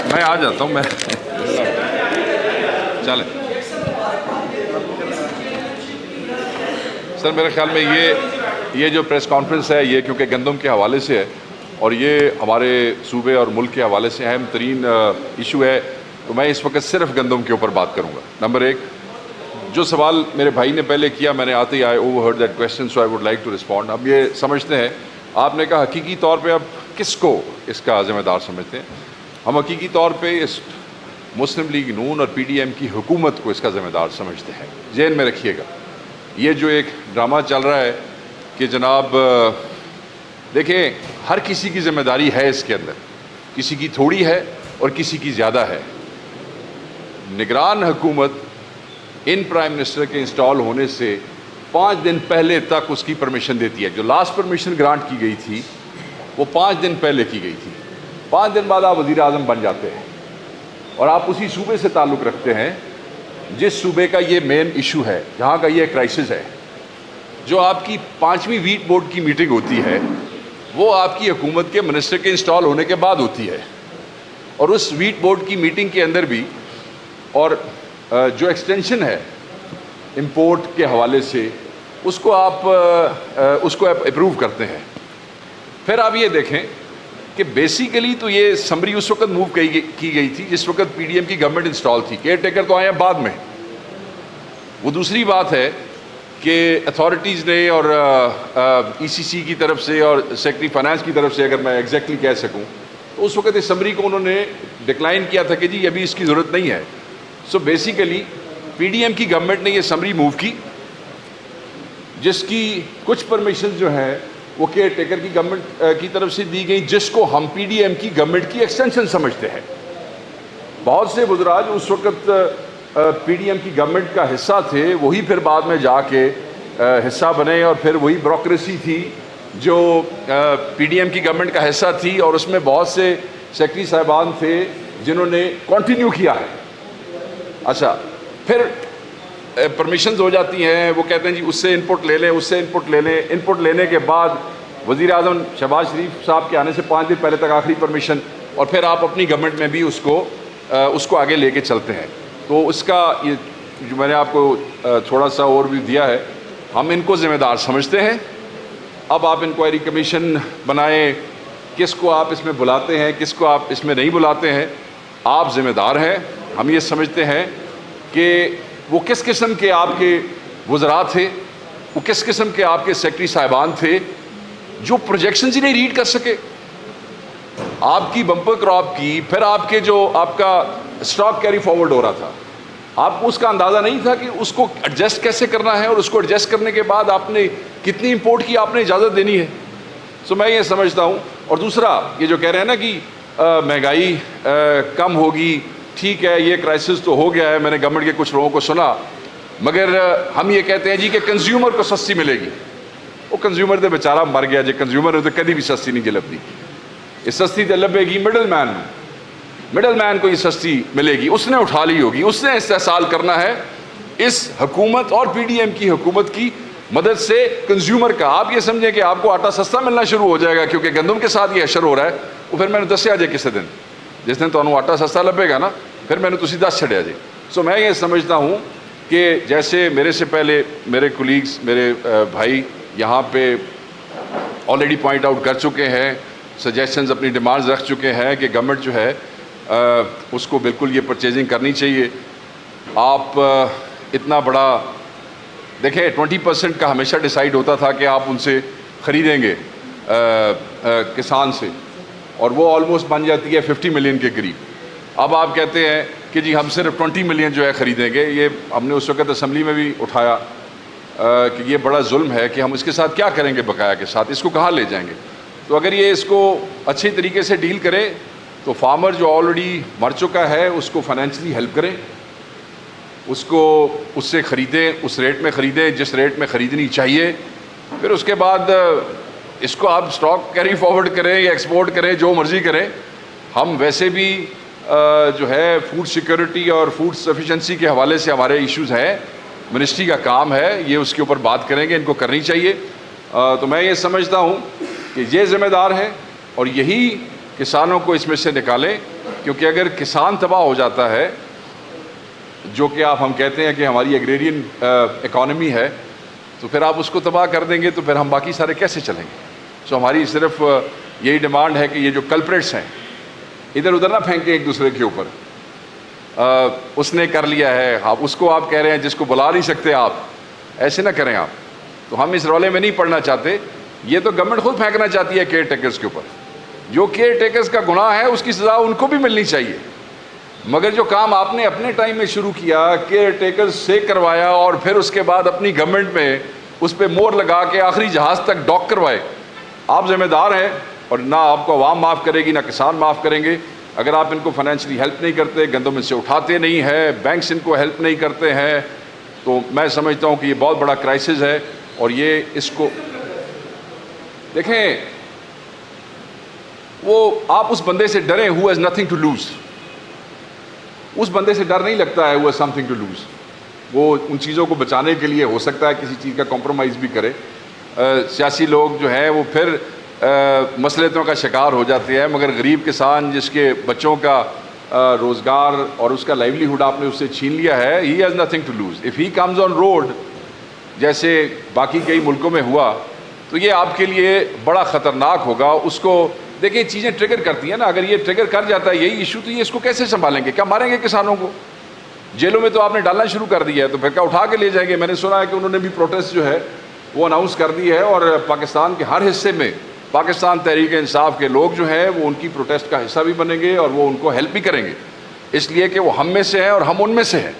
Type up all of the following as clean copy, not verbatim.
میں آ جاتا ہوں. میں چلیں سر، میرے خیال میں یہ جو پریس کانفرنس ہے یہ کیونکہ گندم کے حوالے سے ہے اور یہ ہمارے صوبے اور ملک کے حوالے سے اہم ترین ایشو ہے، تو میں اس وقت صرف گندم کے اوپر بات کروں گا. نمبر ایک، جو سوال میرے بھائی نے پہلے کیا، میں نے آتے ہی overheard that question, so I would like to respond. ہم یہ سمجھتے ہیں، آپ نے کہا حقیقی طور پہ اب کس کو اس کا ذمہ دار سمجھتے ہیں؟ ہم حقیقی طور پہ اس مسلم لیگ نون اور پی ڈی ایم کی حکومت کو اس کا ذمہ دار سمجھتے ہیں. ذہن میں رکھیے گا، یہ جو ایک ڈرامہ چل رہا ہے کہ جناب دیکھیں ہر کسی کی ذمہ داری ہے اس کے اندر، کسی کی تھوڑی ہے اور کسی کی زیادہ ہے. نگران حکومت ان پرائم منسٹر کے انسٹال ہونے سے 5 دن پہلے تک اس کی پرمیشن دیتی ہے. جو لاسٹ پرمیشن گرانٹ کی گئی تھی وہ 5 دن پہلے کی گئی تھی. 5 دن بعد آپ وزیر اعظم بن جاتے ہیں اور آپ اسی صوبے سے تعلق رکھتے ہیں جس صوبے کا یہ مین ایشو ہے، جہاں کا یہ کرائسس ہے. جو آپ کی 5ویں ویٹ بورڈ کی میٹنگ ہوتی ہے وہ آپ کی حکومت کے منسٹر کے انسٹال ہونے کے بعد ہوتی ہے، اور اس ویٹ بورڈ کی میٹنگ کے اندر بھی اور جو ایکسٹینشن ہے امپورٹ کے حوالے سے اس کو آپ اپروو کرتے ہیں. پھر آپ یہ دیکھیں کہ بیسیکلی تو یہ سمری اس وقت موو کی گئی تھی جس وقت پی ڈی ایم کی گورنمنٹ انسٹال تھی. کیئر ٹیکر تو آئے ہیں بعد میں. وہ دوسری بات ہے کہ اتھارٹیز نے اور ای سی سی کی طرف سے اور سیکرٹری فائنانس کی طرف سے، اگر میں ایگزیکٹلی کہہ سکوں، تو اس وقت اس سمری کو انہوں نے ڈکلائن کیا تھا کہ جی ابھی اس کی ضرورت نہیں ہے. So basically P D M کی گورنمنٹ نے یہ سمری موو کی جس کی کچھ پرمیشن جو ہیں وہ کیئر ٹیکر کی گورنمنٹ کی طرف سے دی گئی، جس کو ہم پی ڈی ایم کی گورنمنٹ کی ایکسٹینشن سمجھتے ہیں. بہت سے وزراء جو اس وقت پی ڈی ایم کی گورنمنٹ کا حصہ تھے وہی پھر بعد میں جا کے حصہ بنے، اور پھر وہی بیوروکریسی تھی جو پی ڈی ایم کی گورنمنٹ کا حصہ تھی، اور اس میں بہت سے سیکرٹری صاحبان تھے جنہوں نے کنٹینیو کیا ہے. اچھا، پھر پرمیشنز ہو جاتی ہیں، وہ کہتے ہیں جی اس سے انپٹ لے لیں، اس سے انپٹ لے لیں. انپٹ لینے کے بعد وزیر اعظم شہباز شریف صاحب کے آنے سے 5 دن پہلے تک آخری پرمیشن، اور پھر آپ اپنی گورنمنٹ میں بھی اس کو آگے لے کے چلتے ہیں. تو اس کا یہ جو میں نے آپ کو تھوڑا سا اوور ویو دیا ہے، ہم ان کو ذمہ دار سمجھتے ہیں. اب آپ انکوائری کمیشن بنائیں، کس کو آپ اس میں بلاتے ہیں، کس کو آپ اس میں نہیں بلاتے ہیں، آپ ذمہ دار ہیں. ہم یہ سمجھتے ہیں کہ وہ کس قسم کے آپ کے وزراء تھے، وہ کس قسم کے آپ کے سیکرٹری صاحبان تھے جو پروجیکشنز ہی نہیں ریڈ کر سکے. آپ کی بمپر کراپ کی، پھر آپ کے جو آپ کا اسٹاک کیری فارورڈ ہو رہا تھا، آپ کو اس کا اندازہ نہیں تھا کہ اس کو ایڈجسٹ کیسے کرنا ہے، اور اس کو ایڈجسٹ کرنے کے بعد آپ نے کتنی امپورٹ کی آپ نے اجازت دینی ہے. سو میں یہ سمجھتا ہوں. اور دوسرا یہ جو کہہ رہے ہیں نا کہ مہنگائی کم ہوگی، ٹھیک ہے یہ کرائسس تو ہو گیا ہے، میں نے گورنمنٹ کے کچھ لوگوں کو سنا، مگر ہم یہ کہتے ہیں جی کہ کنزیومر کو سستی ملے گی. وہ کنزیومر تو بیچارہ مر گیا جی، کنزیومر تو کدی بھی سستی نہیں لبھی. یہ سستی تو لبے گی مڈل مین کو یہ سستی ملے گی، اس نے اٹھا لی ہوگی، اس نے استحصال کرنا ہے اس حکومت اور پی ڈی ایم کی حکومت کی مدد سے کنزیومر کا. آپ یہ سمجھیں کہ آپ کو آٹا سستا ملنا شروع ہو جائے گا کیونکہ گندم کے ساتھ یہ اشر ہو رہا ہے. وہ پھر میں نے دسیا جائے کسی دن جس دن تو آٹا سستا لبے گا نا، پھر میں نے تسی دس چھڑیا جی. سو میں یہ سمجھتا ہوں کہ جیسے میرے سے پہلے میرے کولیگز، میرے بھائی یہاں پہ آلریڈی پوائنٹ آؤٹ کر چکے ہیں، سجیشنز اپنی ڈیمانڈز رکھ چکے ہیں کہ گورنمنٹ جو ہے اس کو بالکل یہ پرچیزنگ کرنی چاہیے. آپ اتنا بڑا دیکھیں 20% کا ہمیشہ ڈیسائیڈ ہوتا تھا کہ آپ ان سے خریدیں گے کسان سے، اور وہ آلموسٹ بن جاتی ہے 50 ملین کے قریب. اب آپ کہتے ہیں کہ جی ہم صرف 20 ملین جو ہے خریدیں گے. یہ ہم نے اس وقت اسمبلی میں بھی اٹھایا کہ یہ بڑا ظلم ہے کہ ہم اس کے ساتھ کیا کریں گے، بقایا کے ساتھ اس کو کہاں لے جائیں گے. تو اگر یہ اس کو اچھے طریقے سے ڈیل کرے تو فارمر جو آلریڈی مر چکا ہے اس کو فائنینشلی ہیلپ کریں، اس کو اس سے خریدیں، اس ریٹ میں خریدیں جس ریٹ میں خریدنی چاہیے. پھر اس کے بعد اس کو آپ اسٹاک کیری فارورڈ کریں یا ایکسپورٹ کریں، جو مرضی کریں. ہم ویسے بھی جو ہے فوڈ سیکورٹی اور فوڈ سفیشنسی کے حوالے سے ہمارے ایشوز ہیں، منسٹری کا کام ہے، یہ اس کے اوپر بات کریں گے، ان کو کرنی چاہیے۔ تو میں یہ سمجھتا ہوں کہ یہ ذمہ دار ہے اور یہی کسانوں کو اس میں سے نکالیں، کیونکہ اگر کسان تباہ ہو جاتا ہے، جو کہ ہم کہتے ہیں کہ ہماری ایگریرین اکانومی ہے، تو پھر آپ اس کو تباہ کر دیں گے تو پھر ہم باقی سارے کیسے چلیں گے؟ سو ہماری صرف یہی ڈیمانڈ ہے کہ یہ جو کلپریٹس ہیں ادھر ادھر نہ پھینکیں ایک دوسرے کے اوپر۔ اس نے کر لیا ہے، اس کو آپ کہہ رہے ہیں جس کو بلا نہیں سکتے آپ، ایسے نہ کریں آپ۔ تو ہم اس رولے میں نہیں پڑنا چاہتے، یہ تو گورنمنٹ خود پھینکنا چاہتی ہے کیئر ٹیکرز کے اوپر۔ جو کیئر ٹیکرز کا گناہ ہے اس کی سزا ان کو بھی ملنی چاہیے، مگر جو کام آپ نے اپنے ٹائم میں شروع کیا، کیئر ٹیکرز سے کروایا اور پھر اس کے بعد اپنی گورنمنٹ میں اس پہ مور لگا کے آخری جہاز تک ڈاک کروائے، آپ ذمہ دار ہیں، اور نہ آپ کو عوام معاف کرے گی نہ کسان معاف کریں گے۔ اگر آپ ان کو فائنینشلی ہیلپ نہیں کرتے، گندم ان سے اٹھاتے نہیں ہیں، بینکس ان کو ہیلپ نہیں کرتے ہیں، تو میں سمجھتا ہوں کہ یہ بہت بڑا کرائسس ہے۔ اور یہ اس کو دیکھیں، وہ آپ اس بندے سے ڈریں who has nothing to lose، اس بندے سے ڈر نہیں لگتا ہے who has something to lose۔ وہ ان چیزوں کو بچانے کے لیے ہو سکتا ہے کسی چیز کا کمپرومائز بھی کرے۔ سیاسی لوگ جو ہیں وہ پھر مصلحتوں کا شکار ہو جاتے ہیں، مگر غریب کسان جس کے بچوں کا روزگار اور اس کا لائیولی ہوڈ آپ نے اس سے چھین لیا ہے، he has nothing to lose۔ if he comes on road جیسے باقی کئی ملکوں میں ہوا تو یہ آپ کے لیے بڑا خطرناک ہوگا۔ اس کو دیکھیں، چیزیں ٹریگر کرتی ہیں نا، اگر یہ ٹریگر کر جاتا ہے یہی ایشو، تو یہ اس کو کیسے سنبھالیں گے؟ کیا ماریں گے کسانوں کو؟ جیلوں میں تو آپ نے ڈالنا شروع کر دیا ہے، تو پھر کیا اٹھا کے لے جائیں گے؟ میں نے سنا ہے کہ انہوں نے بھی پروٹیسٹ جو ہے وہ اناؤنس کر دی ہے، اور پاکستان کے ہر حصے میں پاکستان تحریک انصاف کے لوگ جو ہیں وہ ان کی پروٹیسٹ کا حصہ بھی بنیں گے اور وہ ان کو ہیلپ بھی کریں گے، اس لیے کہ وہ ہم میں سے ہیں اور ہم ان میں سے ہیں۔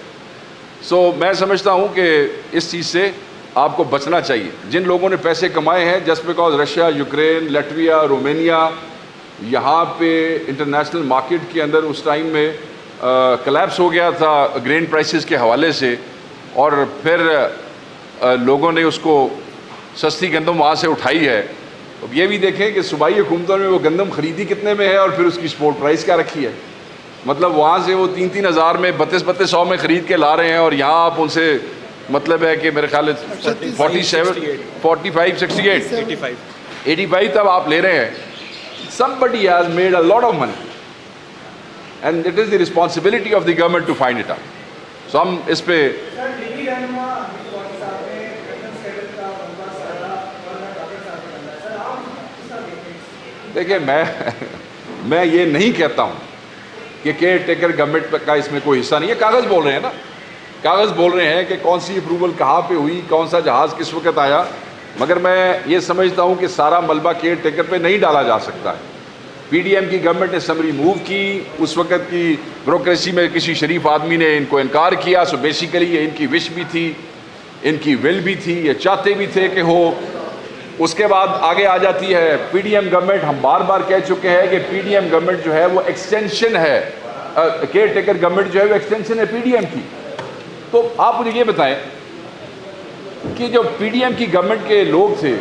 سو میں سمجھتا ہوں کہ اس چیز سے آپ کو بچنا چاہیے۔ جن لوگوں نے پیسے کمائے ہیں just because Russia, Ukraine, Latvia, Romania یہاں پہ انٹرنیشنل مارکیٹ کے اندر اس ٹائم میں کلیپس ہو گیا تھا گرین پرائسز کے حوالے سے، اور پھر لوگوں نے اس کو سستی گندم وہاں سے اٹھائی ہے۔ اب یہ بھی دیکھیں کہ صوبائی حکومتوں نے وہ گندم خریدی کتنے میں ہے اور پھر اس کی سپورٹ پرائس کیا رکھی ہے۔ مطلب وہاں سے وہ 3-3 ہزار میں 3200 میں خرید کے لا رہے ہیں، اور یہاں آپ ان سے مطلب ہے کہ میرے خیال 85 تب آپ لے رہے ہیں۔ Somebody has made a lot of money and it is the responsibility of the government to find it out. So ہم اس پہ دیکھیں، میں یہ نہیں کہتا ہوں کہ کیئر ٹیکر گورنمنٹ کا اس میں کوئی حصہ نہیں ہے۔ کاغذ بول رہے ہیں نا، کاغذ بول رہے ہیں کہ کون سی اپروول کہاں پہ ہوئی، کون سا جہاز کس وقت آیا، مگر میں یہ سمجھتا ہوں کہ سارا ملبہ کیئر ٹیکر پہ نہیں ڈالا جا سکتا ہے۔ پی ڈی ایم کی گورنمنٹ نے سمری موو کی، اس وقت کی بیوروکریسی میں کسی شریف آدمی نے ان کو انکار کیا، سو بیسیکلی یہ ان کی وش بھی تھی، ان کی ول بھی تھی، یہ چاہتے بھی تھے کہ ہو۔ اس کے بعد آگے آ جاتی ہے پی ڈی ایم گورنمنٹ۔ ہم بار بار کہہ چکے ہیں کہ پی ڈی ایم گورنمنٹ جو ہے وہ ایکسٹینشن ہے، کیئر ٹیکر گورنمنٹ جو ہے وہ ایکسٹینشن ہے پی ڈی ایم کی۔ تو آپ مجھے یہ بتائیں کہ جو پی ڈی ایم کی گورنمنٹ کے لوگ تھے،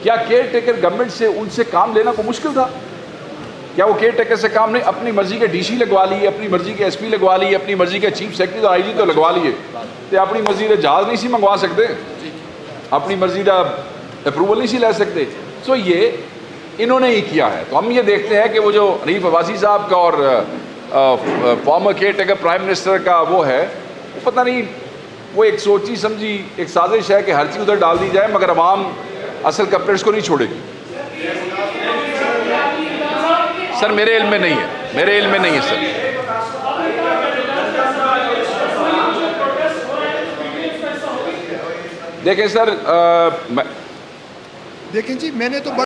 کیا کیئر ٹیکر گورنمنٹ سے ان سے کام لینا کوئی مشکل تھا؟ کیا وہ کیئر ٹیکر سے کام نہیں؟ اپنی مرضی کے ڈی سی لگوا لیے، اپنی مرضی کے ایس پی لگوا لیے، اپنی مرضی کے چیف سیکرٹری اور آئی جی تو لگوا لیے، تو اپنی مرضی کا جہاز نہیں سی منگوا سکتے، اپنی مرضی کا اپروول نہیں سی لے سکتے؟ سو یہ انہوں نے ہی کیا ہے۔ تو ہم یہ دیکھتے ہیں کہ وہ جو حنیف عباسی صاحب کا اور former caretaker prime minister کا وہ ہے، وہ پتہ نہیں، وہ ایک سوچی سمجھی ایک سازش ہے کہ ہر چیز ادھر ڈال دی جائے، مگر عوام اصل کلپریٹس کو نہیں چھوڑے گی۔ سر میرے علم میں نہیں ہے، میرے علم میں نہیں ہے سر۔ دیکھیں سر، دیکھیں جی، میں نے تو